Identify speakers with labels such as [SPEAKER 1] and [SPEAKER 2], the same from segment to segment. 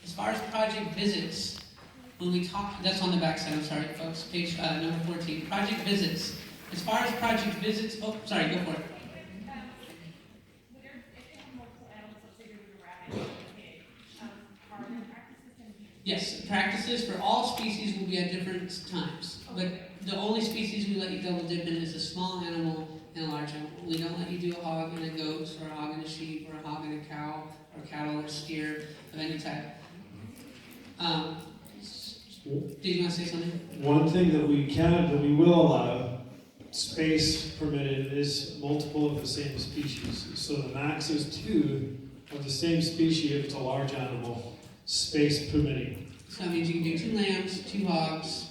[SPEAKER 1] As far as project visits, when we talk, that's on the back side, I'm sorry, folks, page number 14. Project visits. As far as project visits, oh, sorry, go for it. Yes, practices for all species will be at different times, but the only species we let you double dip in is a small animal and a large animal. We don't let you do a hog and a goat, or a hog and a sheep, or a hog and a cow, or cattle or steer of any type. Did you want to say something?
[SPEAKER 2] One thing that we can, that we will allow, space permitted, is multiple of the same species. So the max is 2 of the same species if it's a large animal, space permitting.
[SPEAKER 1] So that means you can do 2 lambs, 2 hogs,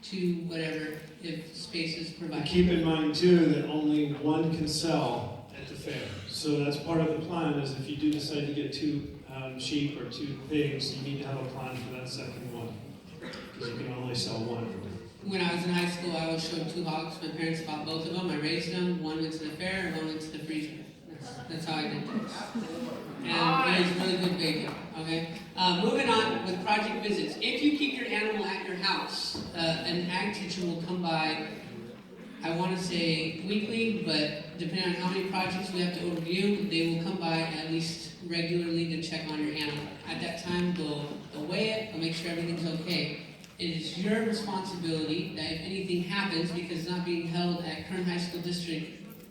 [SPEAKER 1] 2 whatever, if space is
[SPEAKER 2] And
[SPEAKER 1] provided.
[SPEAKER 2] keep in mind too that only one can sell at the fair. So that's part of the plan, is if you do decide to get 2 sheep or 2 pigs, you need to have a plan for that second one. Because you can only sell one.
[SPEAKER 1] When I was in high school, I was showed 2 hogs. My parents bought both of them. I raised them. One went to the fair, and one went to the freezer. That's how I did things. And it was really good bacon. Okay. Moving on with project visits. If you keep your animal at your house, an ag teacher will come by. I want to say weekly, but depending on how many projects we have to overview, they will come by at least regularly to check on your animal. At that time, they'll weigh it, they'll make sure everything's okay. It is your responsibility that if anything happens, because it's not being held at Kern High School District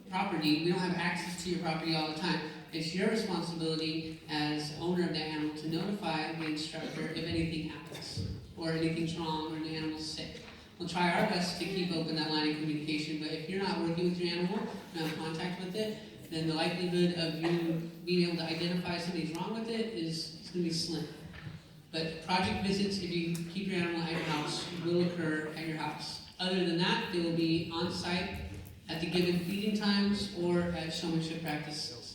[SPEAKER 1] property, we don't have access to your property all the time. It's your responsibility as owner of the animal to notify the instructor if anything happens, or anything's wrong, or the animal's sick. We'll try our best to keep open that line of communication, but if you're not working with your animal, not in contact with it, then the likelihood of you being able to identify something's wrong with it is going to be slim. But project visits, if you keep your animal at your house, will occur at your house. Other than that, they will be on site at the given feeding times or at showmanship practices.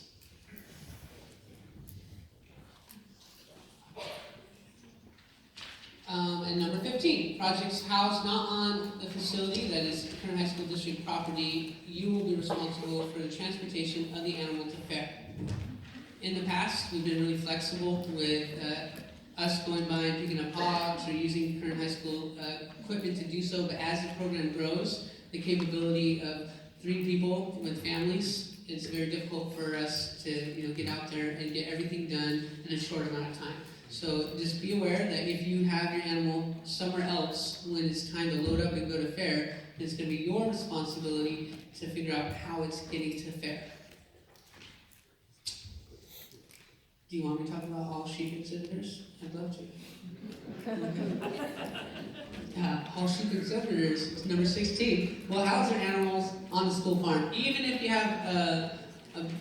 [SPEAKER 1] And number 15, projects housed not on the facility that is Kern High School District property, you will be responsible for the transportation of the animal to fair. In the past, we've been really flexible with us going by and picking up hogs or using Kern High School equipment to do so, but as the program grows, the capability of 3 people with families, it's very difficult for us to get out there and get everything done in a short amount of time. So just be aware that if you have your animal somewhere else when it's time to load up and go to fair, it's going to be your responsibility to figure out how it's getting to fair. Do you want me to talk about all sheep exhibitors? I'd love to. All sheep exhibitors, number 16. Well, house your animals on the school farm. Even if you have a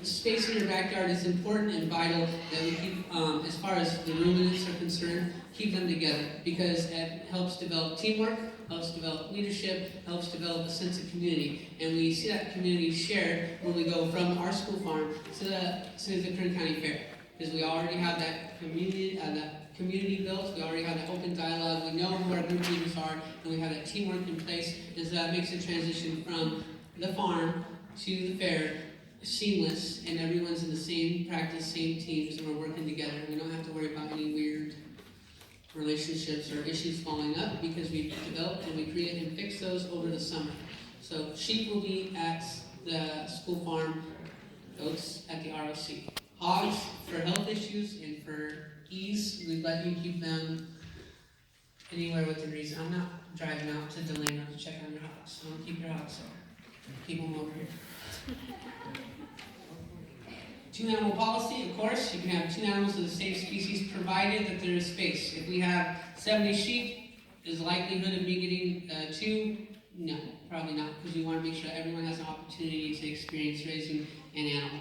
[SPEAKER 1] space in your backyard, it's important and vital that we keep, as far as the ruminants are concerned, keep them together, because it helps develop teamwork, helps develop leadership, helps develop a sense of community. And we see that community shared when we go from our school farm to the Kern County Fair, because we already have that community built, we already have that open dialogue, we know who our group leaders are, and we have that teamwork in place, and so that makes the transition from the farm to the fair seamless, and everyone's in the same practice, same teams, and we're working together. We don't have to worry about any weird relationships or issues falling up, because we've developed and we create and fix those over the summer. So sheep will be at the school farm, goats at the ROC. Hogs, for health issues and for ease, we let you keep them anywhere within reason. I'm not driving out to Delano to check on your hogs, so don't keep your hogs there. Keep them over here. 2-animal policy, of course, you can have 2 animals of the same species provided that there is space. If we have 70 sheep, is the likelihood of me getting 2? No, probably not, because we want to make sure everyone has an opportunity to experience raising an animal.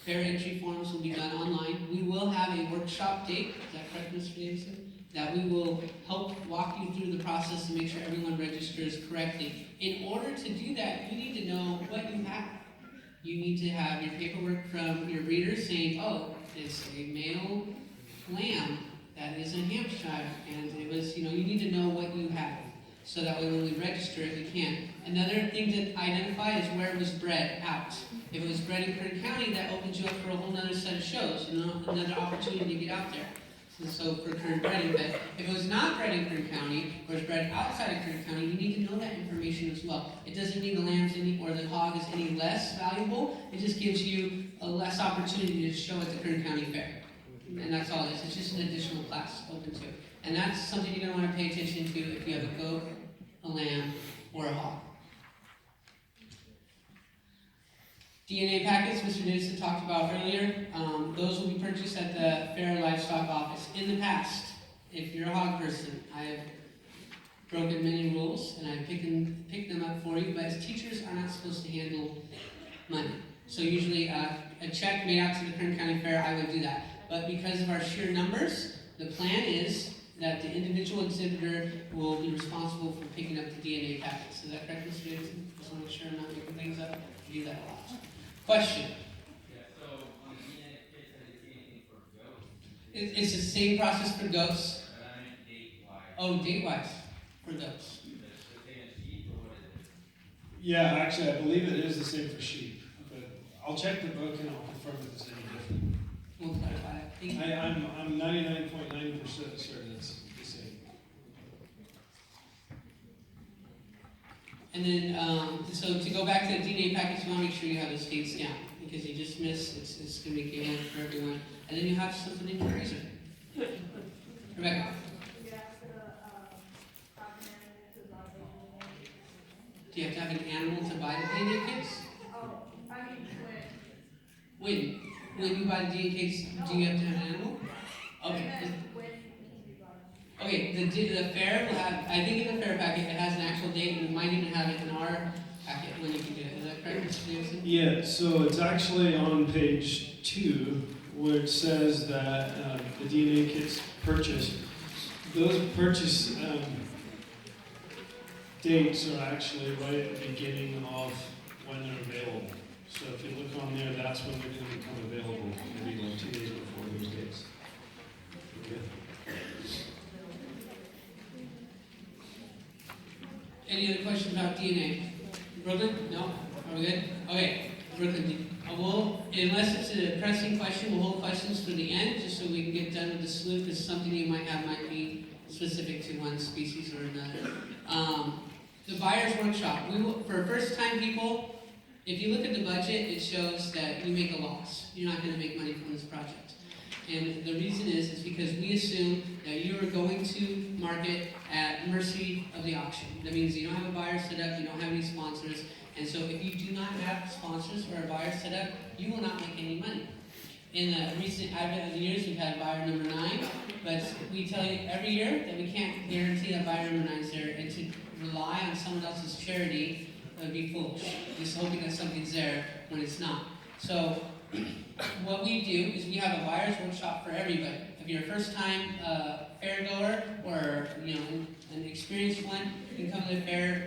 [SPEAKER 1] Fair entry forms will be done online. We will have a workshop date, is that correct, Mr. Davidson? That we will help walk you through the process to make sure everyone registers correctly. In order to do that, you need to know what you have. You need to have your paperwork from your breeder saying, oh, it's a male lamb that is in Hampshire, and it was, you need to know what you have. So that way when we register it, we can. Another thing to identify is where it was bred out. If it was bred in Kern County, that opens you up for a whole other set of shows, another opportunity to get out there. So for Kern breeding, but if it was not bred in Kern County, or it's bred outside of Kern County, you need to know that information as well. It doesn't mean the lamb's any, or the hog is any less valuable, it just gives you a less opportunity to show at the Kern County Fair. And that's all it is, it's just an additional class open to. And that's something you're gonna wanna pay attention to if you have a goat, a lamb, or a hog. DNA packets, Mr. Newsom talked about earlier, those will be purchased at the Fair Livestock Office. In the past, if you're a hog person, I have broken many rules and I've picked them up for you, but as teachers are not supposed to handle money. So usually a check made out to the Kern County Fair, I would do that. But because of our sheer numbers, the plan is that the individual exhibitor will be responsible for picking up the DNA packets. Is that correct, Mr. Davidson? Just want to make sure I'm not making things up. I do that a lot. Question?
[SPEAKER 3] Yeah, so on the DNA kits, I didn't see anything for goats.
[SPEAKER 1] It's the same process for goats.
[SPEAKER 3] But I meant date-wise.
[SPEAKER 1] Oh, date-wise for goats.
[SPEAKER 3] Is it the same as sheep, or what is it?
[SPEAKER 2] Yeah, actually, I believe it is the same for sheep, but I'll check the book and I'll confirm if it's any different.
[SPEAKER 1] We'll clarify it. Thank you.
[SPEAKER 2] I'm 99.9% certain it's the same.
[SPEAKER 1] And then, so to go back to the DNA packets, you want to make sure you have the state stamp, because you just miss, it's going to be given for everyone. And then you have something in your freezer. Rebecca? Do you have to have an animal to buy the DNA kits?
[SPEAKER 4] Oh, I mean, when?
[SPEAKER 1] When you buy the DNA kits, do you have to have an animal? Okay. Okay, the fair will have, I think in the fair packet, it has an actual date, and we might even have it in our packet when you can do it. Is that correct, Mr. Davidson?
[SPEAKER 2] Yeah, so it's actually on page 2, where it says that the DNA kits purchased. Those purchase dates are actually right at the beginning of when they're available. So if you look on there, that's when they're going to become available, maybe like 2 days before those dates. Okay.
[SPEAKER 1] Any other questions about DNA? Brooklyn? No? Are we good? Okay, Brooklyn, unless it's a pressing question, we'll hold questions for the end, just so we can get done with the sleuth, because something you might have might be specific to one species or another. The buyer's workshop, for first-time people, if you look at the budget, it shows that you make a loss. You're not going to make money from this project. And the reason is because we assume that you are going to market at mercy of the auction. That means you don't have a buyer set up, you don't have any sponsors, and so if you do not have sponsors or a buyer set up, you will not make any money. In the recent advent of the years, we've had buyer number 9, but we tell you every year that we can't guarantee that buyer number 9 is there, and to rely on someone else's charity would be foolish, just hoping that something's there when it's not. So what we do is we have a buyer's workshop for everybody. If you're a first-time fair goer or an experienced one, you can come to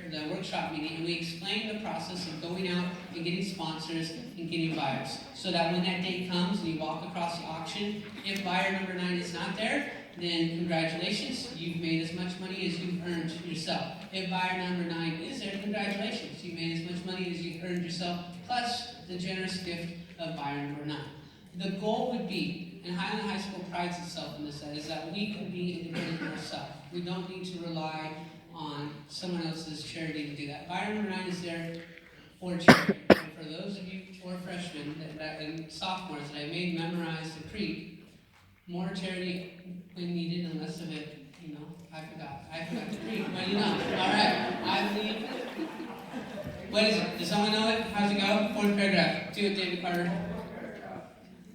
[SPEAKER 1] the workshop meeting, and we explain the process of going out and getting sponsors and getting buyers. So that when that day comes and you walk across the auction, if buyer number 9 is not there, then congratulations, you've made as much money as you've earned yourself. If buyer number 9 is there, congratulations, you've made as much money as you've earned yourself, plus the generous gift of buyer number 9. The goal would be, and Highland High School prides itself in this, is that we can be independent ourselves. We don't need to rely on someone else's charity to do that. Buyer number 9 is there for charity. And for those of you who are freshmen and sophomores that I made memorize the creed, more charity when needed and less of it, I forgot the creed, but alright, I believe. What is it? Does someone know it? How's it go? 4th paragraph. Do it, David Carter.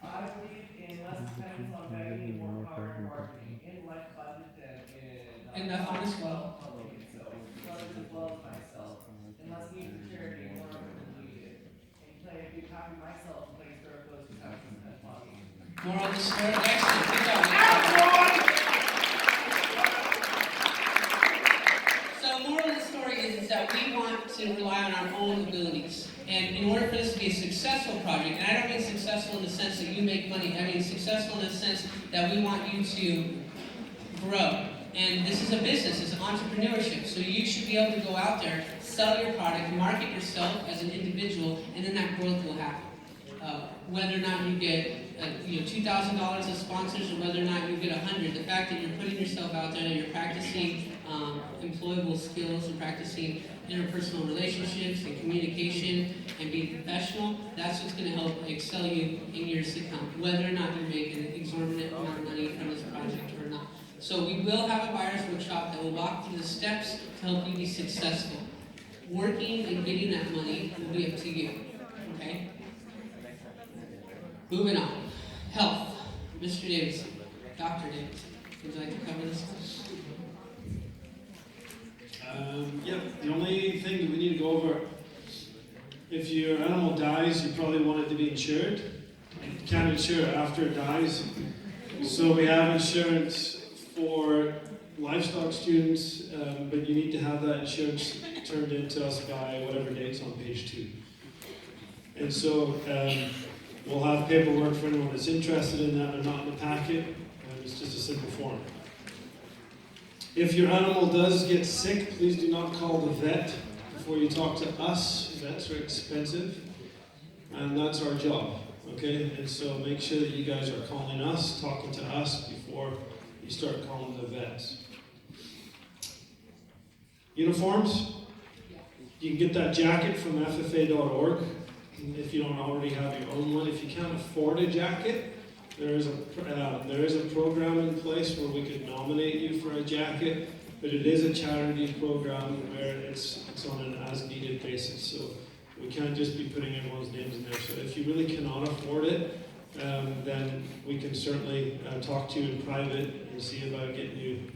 [SPEAKER 5] I believe in less dependence on begging, more power in marketing, in less budget than in
[SPEAKER 1] Enough on this well.
[SPEAKER 5] public itself, others as well as myself, and less need for charity and more than needed. And play be happy myself and play stir close to thousands and money.
[SPEAKER 1] Moral of the story. Excellent. Good job, man. So, moral of the story is that we want to rely on our own abilities. And in order for this to be a successful project, and I don't mean successful in the sense that you make money, I mean successful in the sense that we want you to grow. And this is a business, it's entrepreneurship. So you should be able to go out there, sell your product, market yourself as an individual, and then that growth will happen. whether or not you get $2,000 as sponsors or whether or not you get 100. The fact that you're putting yourself out there, that you're practicing employable skills and practicing interpersonal relationships and communication and being professional, that's what's going to help excel you in years to come, whether or not you make an exorbitant amount of money from this project or not. So we will have a buyer's workshop that will walk through the steps to help you be successful. Working and getting that money will be up to you, okay? Moving on. Health. Mr. Davidson, Dr. Davidson, would you like to cover this?
[SPEAKER 2] Yeah, the only thing that we need to go over, if your animal dies, you probably want it to be insured. You can't insure it after it dies. So we have insurance for livestock students, but you need to have that insurance turned into us by whatever date's on page 2. And so we'll have paperwork for anyone that's interested in that. They're not in the packet. It's just a simple form. If your animal does get sick, please do not call the vet before you talk to us. Vets are expensive, and that's our job, okay? And so make sure that you guys are calling us, talking to us before you start calling the vets. Uniforms? You can get that jacket from FFA.org if you don't already have your own one. If you can't afford a jacket, there is a program in place where we could nominate you for a jacket, but it is a charity program where it's on an as-needed basis, so we can't just be putting everyone's names in there. So if you really cannot afford it, then we can certainly talk to you in private and see about getting you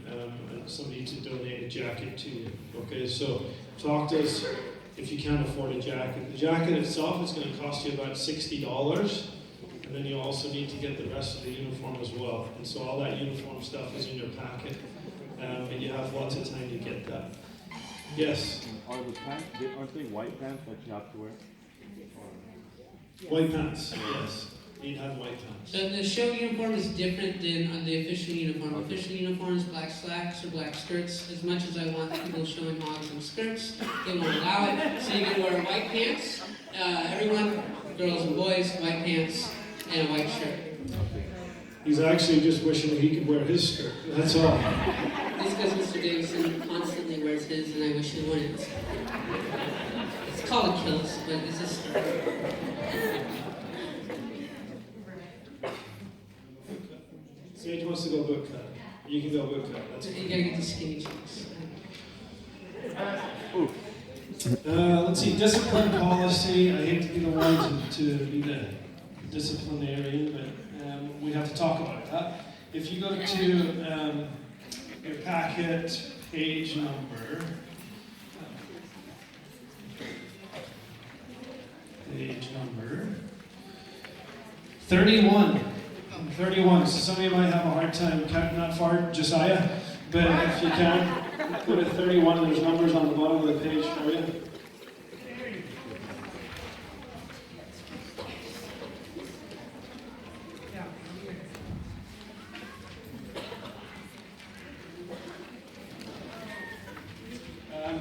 [SPEAKER 2] somebody to donate a jacket to you. Okay, so talk to us if you can't afford a jacket. The jacket itself is going to cost you about $60. And then you also need to get the rest of the uniform as well. And so all that uniform stuff is in your packet. And you have lots of time to get that. Yes?
[SPEAKER 6] Are the pants, aren't they white pants that you have to wear?
[SPEAKER 2] White pants, yes. You'd have white pants.
[SPEAKER 1] So the show uniform is different than the official uniform. Official uniform is black slacks or black skirts. As much as I want people showing hogs and skirts, they won't allow it. So you can wear white pants. Everyone, girls and boys, white pants and a white shirt.
[SPEAKER 2] He's actually just wishing that he could wear his skirt. That's all.
[SPEAKER 1] It's because Mr. Davidson constantly wears his, and I wish he wouldn't. It's called a kilt, but it's a skirt.
[SPEAKER 2] Sage wants to go boot cut. You can go boot cut. That's
[SPEAKER 1] You gotta get the skinny jeans.
[SPEAKER 2] let's see, discipline policy. I hate to be the one to be the disciplinarian, but we have to talk about that. If you go to your packet, page number 31. 31. So some of you might have a hard time counting that far, Josiah, but if you can, go to 31 and there's numbers on the bottom of the page for you.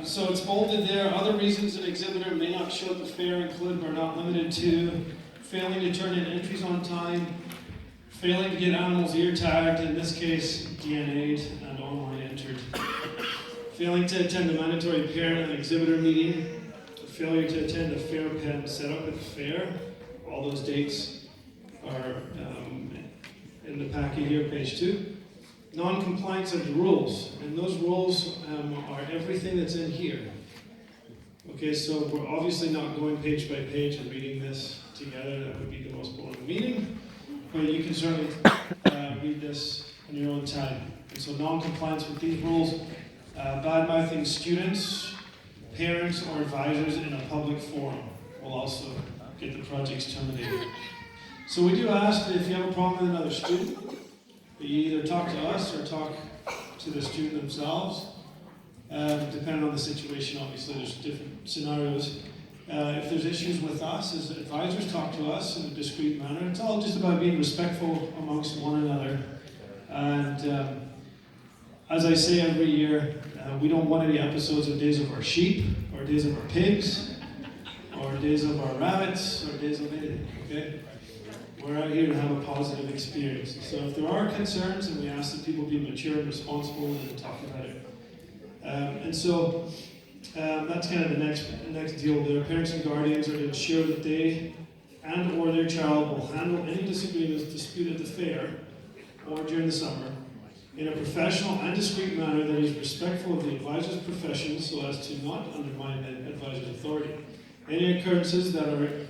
[SPEAKER 2] So it's bolded there. Other reasons an exhibitor may not show at the fair include but are not limited to failing to turn in entries on time, failing to get animals ear tagged, in this case DNA'd and online entered, failing to attend a mandatory parent and exhibitor meeting, failure to attend a fair pen set up at the fair. All those dates are in the packet here, page 2. Non-compliance of the rules, and those rules are everything that's in here. Okay, so we're obviously not going page by page and reading this together. That would be the most boring meeting, but you can certainly read this in your own time. And so non-compliance with these rules, bad-mouthing students, parents, or advisors in a public forum will also get the projects terminated. So we do ask that if you have a problem with another student, you either talk to us or talk to the student themselves, depending on the situation. Obviously, there's different scenarios. If there's issues with us as advisors, talk to us in a discreet manner. It's all just about being respectful amongst one another. And as I say every year, we don't want any episodes of Days of Our Sheep, or Days of Our Pigs, or days of our rabbits, or days of anything, okay? We're out here to have a positive experience. So if there are concerns, and we ask that people be mature and responsible and talk about it. That's kind of the next deal there. Parents and guardians are to ensure that they and or their child will handle any dispute at the fair or during the summer in a professional and discreet manner that is respectful of the advisor's profession so as to not undermine the advisor's authority. Any occurrences that are in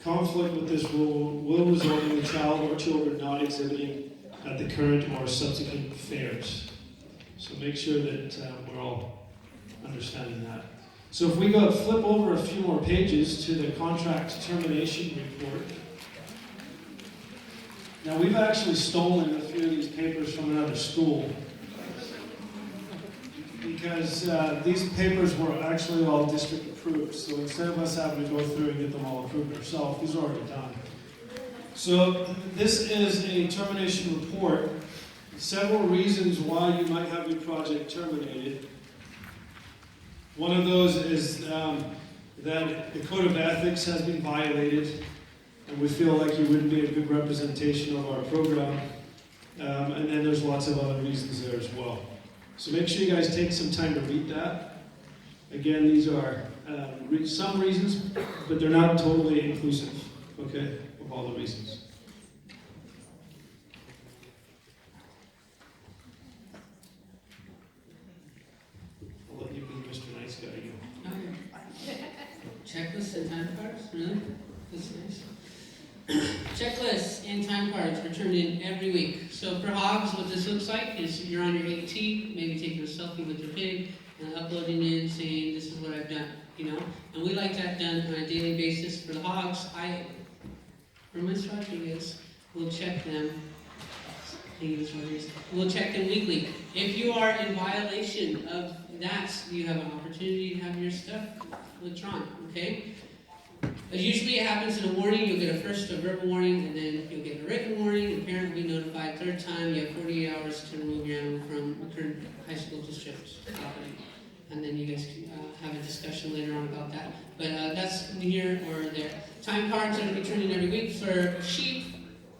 [SPEAKER 2] conflict with this rule will result in the child or children not exhibiting at the current or subsequent fairs. So make sure that we're all understanding that. So if we flip over a few more pages to the contract termination report. Now we've actually stolen a few of these papers from another school because these papers were actually all district approved. So instead of us having to go through and get them all approved ourselves, these are already done. So this is a termination report. Several reasons why you might have your project terminated. One of those is that the code of ethics has been violated, and we feel like you wouldn't be a good representation of our program. And then there's lots of other reasons there as well. So make sure you guys take some time to read that. Again, these are some reasons, but they're not totally inclusive, okay, of all the reasons. I'll let you be Mr. Nice Guy again.
[SPEAKER 1] Checklists and time cards, really? That's nice. Checklists and time cards are turned in every week. So for hogs, what this looks like is you're on your AT, maybe taking a selfie with your pig, and uploading it, saying this is what I've done, And we like that done on a daily basis. For the hogs, for Ms. Rodriguez, we'll check them. We'll check them weekly. If you are in violation of that, you have an opportunity to have your stuff withdrawn, okay? Usually it happens in a warning. You'll get a verbal warning, and then you'll get a written warning. The parent will be notified. Third time, you have 48 hours to remove your animal from the current high school district property. And then you guys can have a discussion later on about that. But that's here or there. Time cards are going to be turned in every week. For sheep,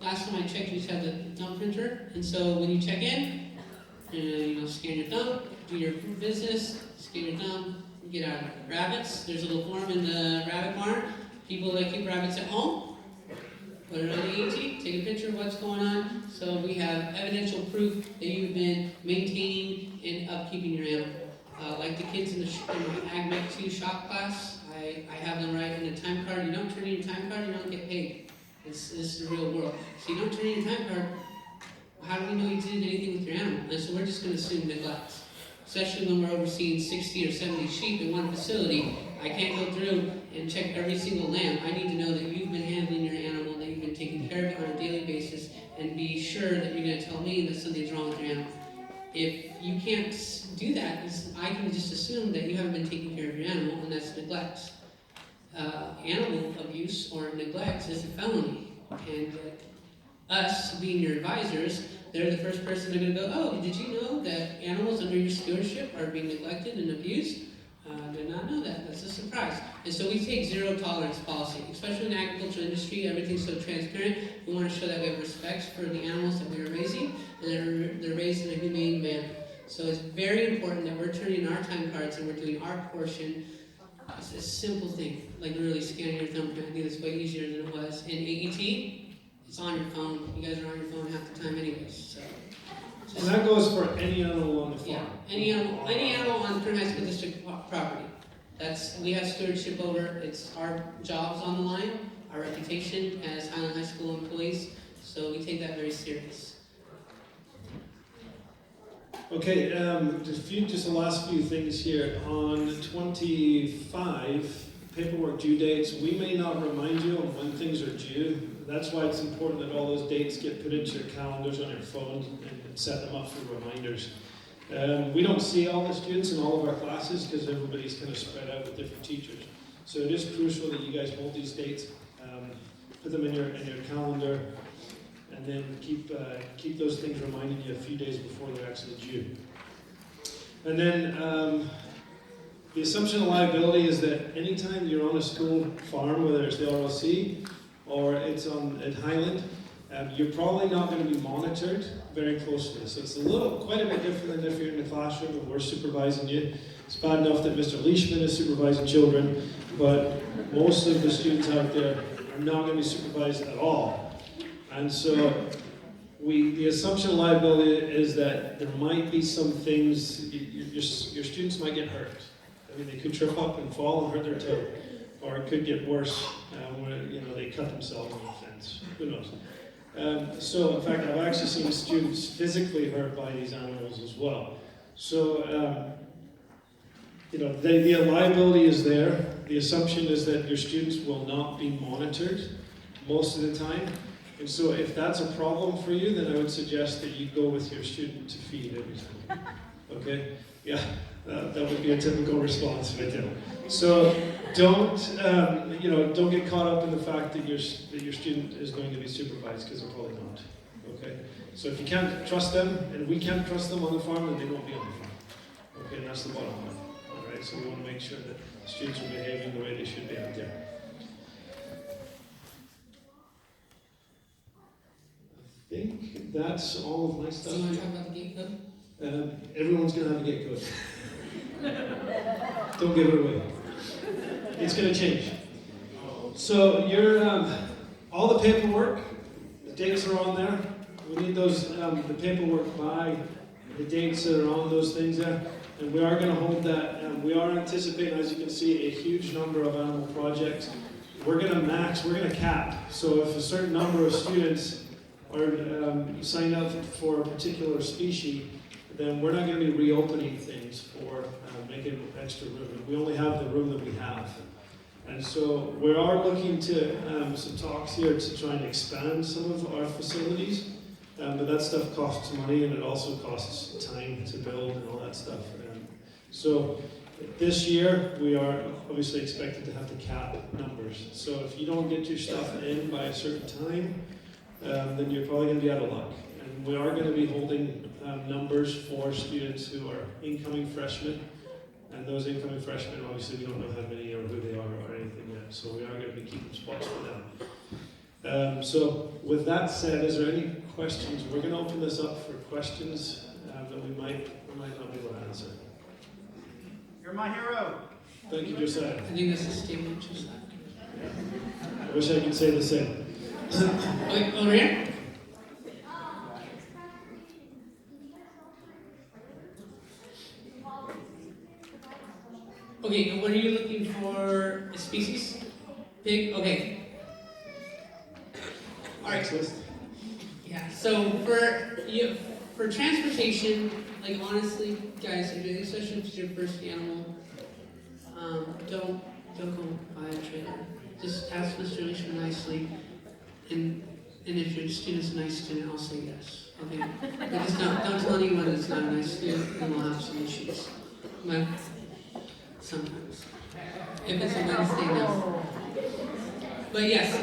[SPEAKER 1] last time I checked, you just had the thumb printer. And so when you check in, scan your thumb, do your business, scan your thumb, get out of it. Rabbits, there's a little form in the rabbit barn. People that keep rabbits at home, put it on the AT, take a picture of what's going on. So we have evidential proof that you've been maintaining and upkeeping your animal. Like the kids in the Ag Mech 2 shop class, I have them write in a time card. You don't turn in your time card, you don't get paid. This is the real world. So you don't turn in your time card, how do we know you did anything with your animal? And so we're just going to assume neglect. Especially when we're overseeing 60 or 70 sheep in one facility. I can't go through and check every single lamb. I need to know that you've been handling your animal, that you've been taking care of it on a daily basis, and be sure that you're going to tell me that something's wrong with your animal. If you can't do that, I can just assume that you haven't been taking care of your animal, and that's neglect. Animal abuse or neglect is a felony. And us, being your advisors, they're the first person they're going to go, oh, did you know that animals under your stewardship are being neglected and abused? Did not know that. That's a surprise. And so we take zero tolerance policy, especially in the agricultural industry. Everything's so transparent. We want to show that we have respect for the animals that we are raising, and that they're raised in a humane manner. So it's very important that we're turning our time cards and we're doing our portion. It's a simple thing, like literally scanning your thumbprint. I think it's way easier than it was. In AET, it's on your phone. You guys are on your phone half the time anyways. So.
[SPEAKER 2] And that goes for any animal on the farm.
[SPEAKER 1] Yeah, any animal on the Kern High School District property. We have stewardship over. It's our jobs on the line, our reputation as Highland High School employees. So we take that very serious.
[SPEAKER 2] Okay, just the last few things here. On 25, paperwork due dates, we may not remind you of when things are due. That's why it's important that all those dates get put into your calendars on your phone and set them up for reminders. We don't see all the students in all of our classes because everybody's kind of spread out with different teachers. So it is crucial that you guys hold these dates, put them in your calendar, and then keep those things reminding you a few days before they're actually due. And then the assumption of liability is that anytime you're on a school farm, whether it's the RLC or it's at Highland, you're probably not going to be monitored very closely. So it's quite a bit different than if you're in the classroom and we're supervising you. It's bad enough that Mr. Leishman is supervising children, but most of the students out there are not going to be supervised at all. And so the assumption of liability is that there might be some things, your students might get hurt. I mean, they could trip up and fall and hurt their toe, or it could get worse when they cut themselves on the fence. Who knows? So, in fact, I've actually seen students physically hurt by these animals as well. So, the liability is there. The assumption is that your students will not be monitored most of the time. And so if that's a problem for you, then I would suggest that you go with your student to feed every time. Okay? Yeah, that would be a typical response right there. So don't get caught up in the fact that your student is going to be supervised, because they're probably not. Okay? So if you can't trust them, and we can't trust them on the farm, then they won't be on the farm. Okay, and that's the bottom line. All right? So we want to make sure that students are behaving the way they should be out there. I think that's all of my stuff.
[SPEAKER 1] Do you want to talk about the gate code?
[SPEAKER 2] Everyone's going to have a gate code. Don't give it away. It's going to change. So all the paperwork, the dates are on there. We need those, the paperwork by the dates that are on those things there. And we are going to hold that. We are anticipating, as you can see, a huge number of animal projects. We're going to cap. So if a certain number of students are signed up for a particular species, then we're not going to be reopening things for making extra room. We only have the room that we have. And so we are looking to some talks here to try and expand some of our facilities. But that stuff costs money, and it also costs time to build and all that stuff. So this year, we are obviously expected to have to cap numbers. So if you don't get your stuff in by a certain time, then you're probably going to be out of luck. And we are going to be holding numbers for students who are incoming freshmen. And those incoming freshmen, obviously, we don't know how many or who they are or anything yet. So we are going to be keeping spots for them. So with that said, is there any questions? We're going to open this up for questions that we might not be able to answer.
[SPEAKER 3] You're my hero.
[SPEAKER 2] Thank you, Josiah.
[SPEAKER 1] I think this is Stephen Josiah.
[SPEAKER 2] I wish I could say the same.
[SPEAKER 1] Wait, over here? Okay, what are you looking for? A species? Pig? Okay. Alright. Yeah, so for transportation, like honestly, guys, especially if it's your first animal, don't go buy a trailer. Just ask Mr. Leishman nicely, and if your student's a nice student, I'll say yes. Okay? But just don't tell anyone that's not a nice student, and we'll have some issues. But sometimes. If it's a Wednesday, no. But yes,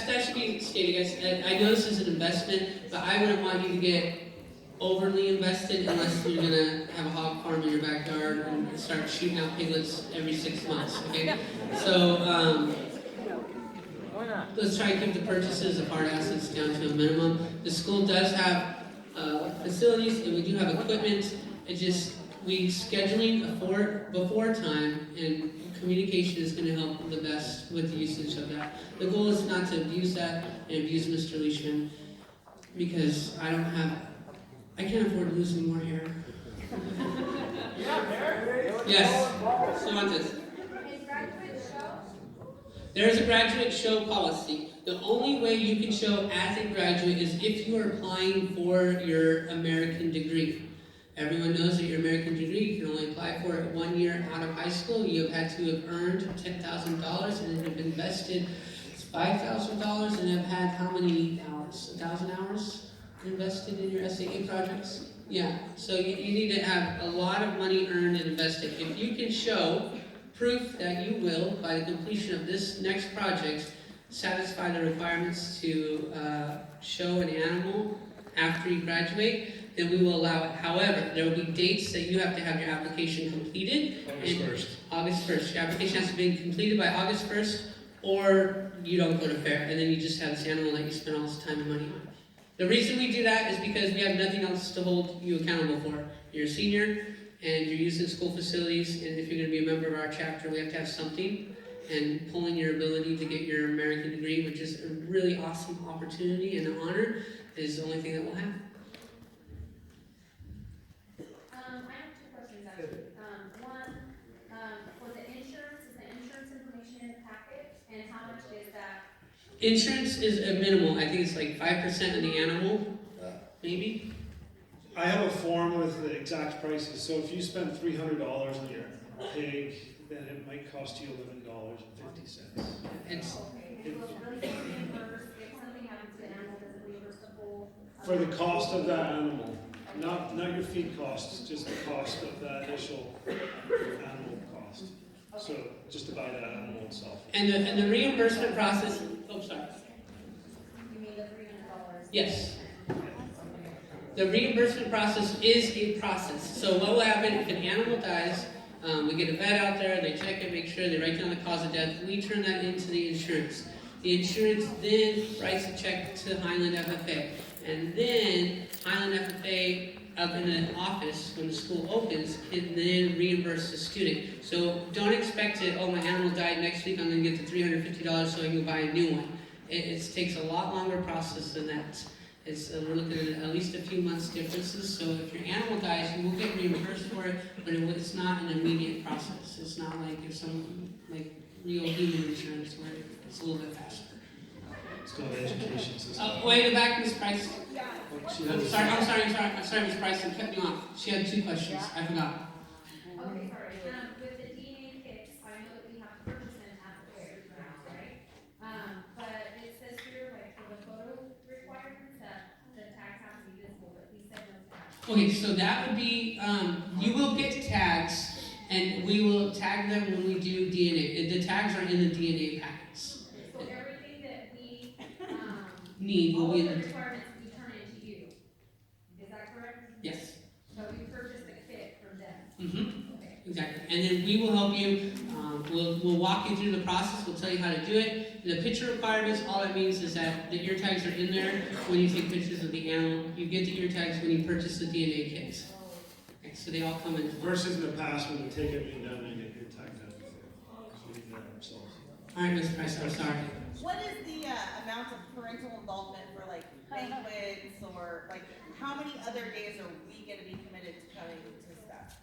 [SPEAKER 1] that should be stated, guys. I know this is an investment, but I wouldn't want you to get overly invested unless you're gonna have a hog farm in your backyard and start shooting out piglets every 6 months. Okay, so let's try and keep the purchases of hard assets down to a minimum. The school does have facilities, and we do have equipment. Scheduling before time and communication is going to help the best with the usage of that. The goal is not to abuse that and abuse Mr. Leishman, because I can't afford losing more hair. Yes, so on this. There is a graduate show policy. The only way you can show as a graduate is if you are applying for your American degree. Everyone knows that your American degree, you can only apply for it 1 year out of high school. You have had to have earned $10,000 and have invested $5,000 and have had how many hours? 1,000 hours invested in your SAE projects? Yeah, so you need to have a lot of money earned and invested. If you can show proof that you will, by the completion of this next project, satisfy the requirements to show an animal after you graduate, then we will allow it. However, there will be dates that you have to have your application completed.
[SPEAKER 2] August
[SPEAKER 1] and-
[SPEAKER 2] 1st.
[SPEAKER 1] August 1st. Your application has to be completed by August 1st, or you don't go to fair, and then you just have this animal that you spend all this time and money on. The reason we do that is because we have nothing else to hold you accountable for. You're a senior, and you're using school facilities, and if you're going to be a member of our chapter, we have to have something. And pulling your ability to get your American degree, which is a really awesome opportunity and an honor, is the only thing that we'll have.
[SPEAKER 7] I have two questions actually. One, for the insurance, is the insurance information in the packet, and how much is that?
[SPEAKER 1] Insurance is a minimal. I think it's like 5% of the animal, maybe.
[SPEAKER 2] I have a form with the exact prices, so if you spend $300 on your pig, then it might cost you $11.50.
[SPEAKER 1] It's
[SPEAKER 7] Okay, it will really get reimbursed, if something happens to the animal, does it reimburse the full?
[SPEAKER 2] For the cost of that animal, not your feed costs, just the cost of that initial animal cost. So just to buy that animal itself.
[SPEAKER 1] and the reimbursement process. Oh, sorry.
[SPEAKER 7] You mean the $300?
[SPEAKER 1] Yes. The reimbursement process is a process. So what will happen if an animal dies? We get a vet out there, they check it, make sure they write down the cause of death. We turn that into the insurance. The insurance then writes a check to Highland FFA. And then Highland FFA, up in an office when the school opens, can then reimburse the student. So don't expect it, oh, my animal died next week, I'm going to get the $350 so I can buy a new one. It takes a lot longer process than that. We're looking at least a few months differences, so if your animal dies, you will get reimbursed for it, but it's not an immediate process. It's not like if some, like real human insurance where it's a little bit faster.
[SPEAKER 2] It's called the education system.
[SPEAKER 1] Oh, way in the back, Ms. Price.
[SPEAKER 2] She
[SPEAKER 1] I'm
[SPEAKER 2] has-
[SPEAKER 1] sorry, Ms. Price, I cut you off. She had two questions, I forgot.
[SPEAKER 7] Okay, sorry. With the DNA kits, I know that we have to purchase them at the fair now, right? But it says here, like, for the photo requirements, that the tags have to be visible, but we said no tags.
[SPEAKER 1] Okay, so that would be, you will get tags, and we will tag them when we do DNA. The tags are in the DNA packets.
[SPEAKER 7] So everything that we,
[SPEAKER 1] Need will
[SPEAKER 7] all
[SPEAKER 1] be
[SPEAKER 7] of
[SPEAKER 1] in
[SPEAKER 7] the
[SPEAKER 1] the,
[SPEAKER 7] requirements we turn into you. Is that correct?
[SPEAKER 1] yes.
[SPEAKER 7] So we purchase the kit from them.
[SPEAKER 1] Mm-hmm.
[SPEAKER 7] Okay.
[SPEAKER 1] Exactly, and then we will help you, we'll walk you through the process, we'll tell you how to do it. The picture requirements, all that means is that the ear tags are in there when you take pictures of the animal. You get the ear tags when you purchase the DNA kits. Okay, so they all come in.
[SPEAKER 2] Versus in the past when we take everything down and get your tag down. So we do that ourselves.
[SPEAKER 1] All right, Ms. Price, I'm sorry.
[SPEAKER 8] What is the amount of parental involvement for like banquets or like how many other days are we gonna be committed to coming to stuff?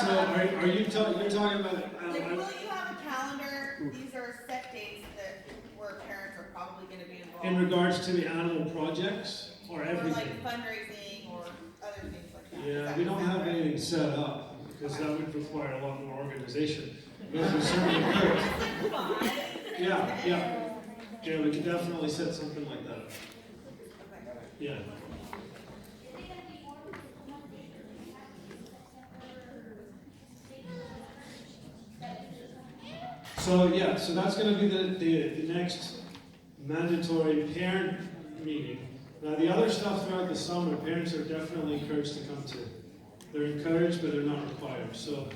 [SPEAKER 2] So are you you're talking about,
[SPEAKER 8] Like, will you have a calendar? These are set dates that where parents are probably gonna be involved.
[SPEAKER 2] in regards to the animal projects or
[SPEAKER 8] Or
[SPEAKER 2] everything?
[SPEAKER 8] like fundraising or other things like that. Is
[SPEAKER 2] Yeah,
[SPEAKER 8] that-
[SPEAKER 2] we don't
[SPEAKER 8] is that
[SPEAKER 2] have
[SPEAKER 8] right?
[SPEAKER 2] anything set up because that would require a lot more organization. But we certainly could. Yeah. Yeah, we could definitely set something like that up. Yeah. So that's gonna be the next mandatory parent meeting. Now, the other stuff throughout the summer, parents are definitely encouraged to come to. They're encouraged, but they're not required. So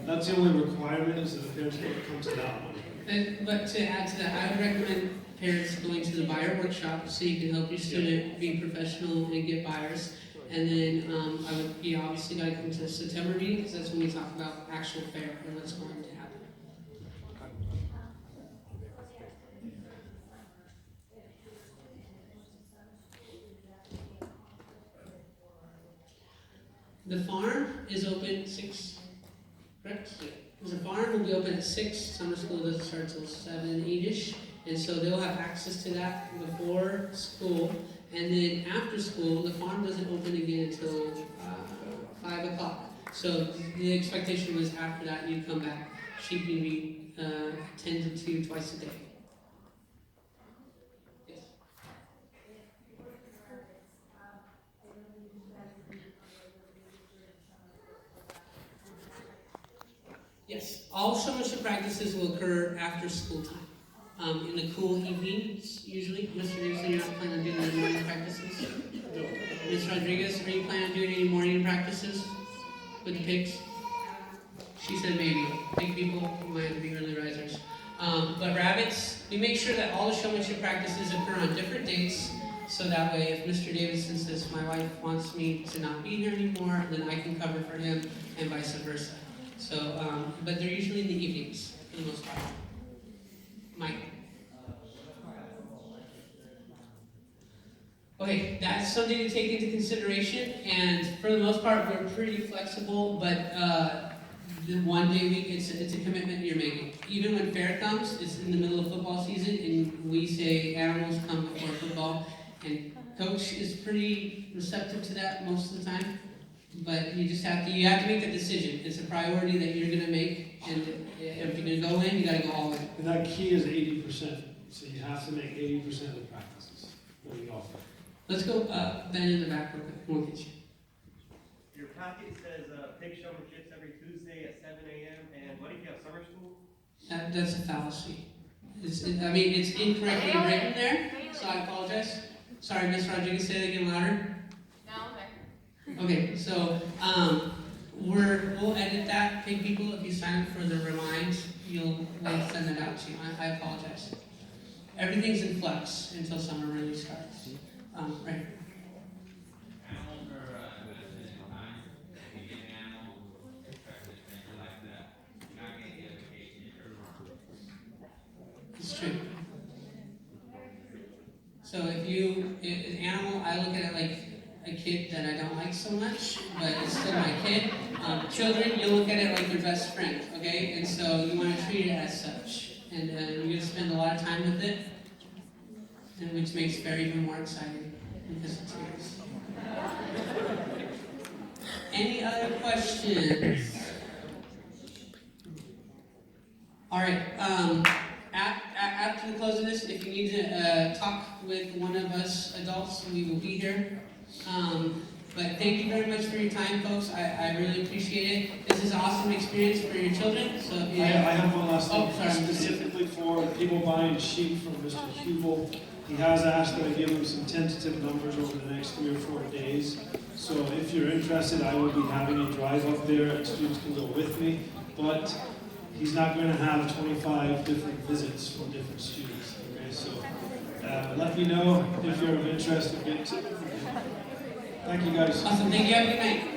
[SPEAKER 2] that's the only requirement is that the parents don't come to that one.
[SPEAKER 1] But to add to that, I would recommend parents going to the buyer workshop so you can help your student be professional and get buyers. And then I would be obviously gotta come to the September meeting because that's when we talk about actual fair and what's going to happen. The farm is open 6, correct? The farm will be open at 6, summer school doesn't start till 7, 8-ish, and so they'll have access to that before school, and then after school, the farm doesn't open again until 5 o'clock. So the expectation was after that you'd come back. Sheep can be 10 to 2 twice a day. Yes. Yes, all showmanship practices will occur after school time. in the cool evenings, usually. Mr. Davidson, you're not planning on doing any morning practices? Ms. Rodriguez, are you planning on doing any morning practices with the pigs? She said maybe. Big people might be early risers. But rabbits, we make sure that all the showmanship practices occur on different dates, so that way if Mr. Davidson says my wife wants me to not be here anymore, then I can cover for him, and vice versa. So, but they're usually in the evenings, for the most part. Mike. Okay, that's something to take into consideration, and for the most part, we're pretty flexible, but the 1 day a week, it's a commitment you're making. Even when fair comes, it's in the middle of football season, and we say animals come before football, and coach is pretty receptive to that most of the time, but you have to make that decision. It's a priority that you're gonna make, and if you're gonna go in, you gotta go all in.
[SPEAKER 2] And that key is 80%, so you have to make 80% of the practices that we offer.
[SPEAKER 1] Let's go, Ben in the back real quick, we'll get you.
[SPEAKER 9] Your packet says, pig showmanships every Tuesday at 7 a.m. and what if you have summer school?
[SPEAKER 1] That's a fallacy. It's incorrectly written there, so I apologize. Sorry, Ms. Rodriguez, say that again louder.
[SPEAKER 4] No, okay.
[SPEAKER 1] Okay, so, we'll edit that. Hey, people, if you sign up for the reminds, we'll send that out to you. I apologize. Everything's in flux until summer really starts. Right.
[SPEAKER 3] Animals are, time, if you get an animal, especially a stranger like that, you're not gonna get a vacation in your farm.
[SPEAKER 1] It's true. So if an animal, I look at it like a kid that I don't like so much, but it's still my kid. Children, you look at it like your best friend, okay? And so you want to treat it as such. And you're going to spend a lot of time with it, and which makes it even more exciting because it's yours. Any other questions? All right. After the close of this, if you need to talk with one of us adults, we will be here. But thank you very much for your time, folks. I really appreciate it. This is an awesome experience for your children. So if you
[SPEAKER 2] I have one last thing,
[SPEAKER 1] Oh, sorry.
[SPEAKER 2] specifically for people buying sheep from Mr. Hubel. He has asked that I give him some tentative numbers over the next 3 or 4 days. So if you're interested, I will be having a drive up there, and students can go with me. But he's not going to have 25 different visits from different students. Okay, so let me know if you're of interest. Thank you, guys.
[SPEAKER 1] Awesome. Thank you. Have a good night.